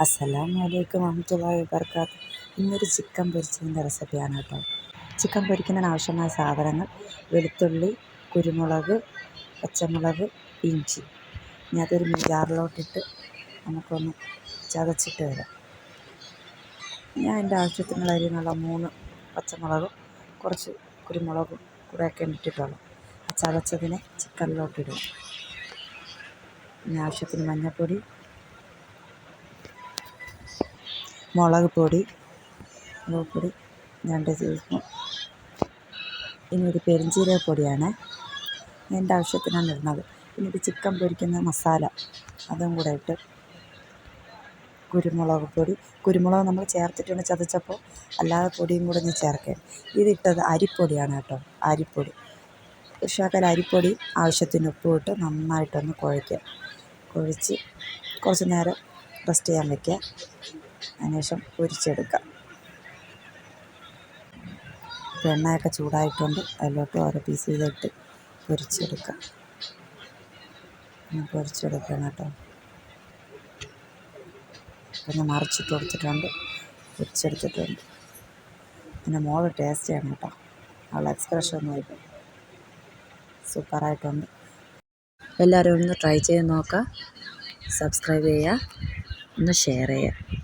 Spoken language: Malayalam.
അസ്സലാമലൈക്കും വറഹ്മത്തുള്ളാഹി വബറകാതുഹു. ഇന്നൊരു ചിക്കൻ പൊരിച്ചതിൻ്റെ റെസിപ്പിയാണ് കേട്ടോ. ചിക്കൻ പൊരിക്കുന്നതിന് ആവശ്യമായ സാധനങ്ങൾ: വെളുത്തുള്ളി, കുരുമുളക്, പച്ചമുളക്, ഇഞ്ചി. ഇനി അതൊരു ജാറിലോട്ടിട്ട് നമുക്കൊന്ന് ചതച്ചിട്ട് വരാം. ഞാൻ എൻ്റെ ആവശ്യത്തിനുള്ള അരിയുള്ള 3 പച്ചമുളകും കുറച്ച് കുരുമുളകും കൂടെയൊക്കെ ഇട്ടിട്ടുള്ളൂ. ആ ചതച്ചതിനെ ചിക്കനിലോട്ടിടും. ഇനി ആവശ്യത്തിന് മഞ്ഞൾപ്പൊടി, മുളക് പൊടി 2 ടീസ്പൂൺ. ഇനി ഇത് പെരുംജീരകപ്പൊടിയാണ്, എൻ്റെ ആവശ്യത്തിനാണ് ഇടുന്നത്. പിന്നെ ഇത് ചിക്കൻ പൊരിക്കുന്ന മസാല, അതും കൂടെ ഇട്ട്. കുരുമുളക് നമ്മൾ ചേർത്തിട്ടുണ്ട് ചതച്ചപ്പോൾ, അല്ലാതെ പൊടിയും കൂടെ ഞാൻ ചേർക്കുക. ഇതിട്ടത് അരിപ്പൊടിയാണ് കേട്ടോ, അരിപ്പൊടി. ഒരു ശകലം അരിപ്പൊടി, ആവശ്യത്തിന് ഉപ്പും ഇട്ട് നന്നായിട്ടൊന്ന് കുഴച്ച് കുറച്ച് നേരം റെസ്റ്റ് ചെയ്യാൻ വയ്ക്കുക. അതിനുശേഷം പൊരിച്ചെടുക്കാം. എണ്ണയൊക്കെ ചൂടായിട്ടുണ്ട്, അതിലോട്ട് ഓരോ പീസ് ചെയ്തിട്ട് പൊരിച്ചെടുക്കാം. പൊരിച്ചെടുക്കണം കേട്ടോ. പിന്നെ മറിച്ചിട്ട് കൊടുത്തിട്ടുണ്ട്, പൊരിച്ചെടുത്തിട്ടുണ്ട്. പിന്നെ മോള് ടേസ്റ്റ് ചെയ്യണം കേട്ടോ, അവളുടെ എക്സ്പ്രഷൻ ഒന്നും സൂപ്പറായിട്ടുണ്ട്. എല്ലാവരും ഒന്ന് ട്രൈ ചെയ്ത് നോക്കുക. സബ്സ്ക്രൈബ് ചെയ്യുക, ഒന്ന് ഷെയർ ചെയ്യുക.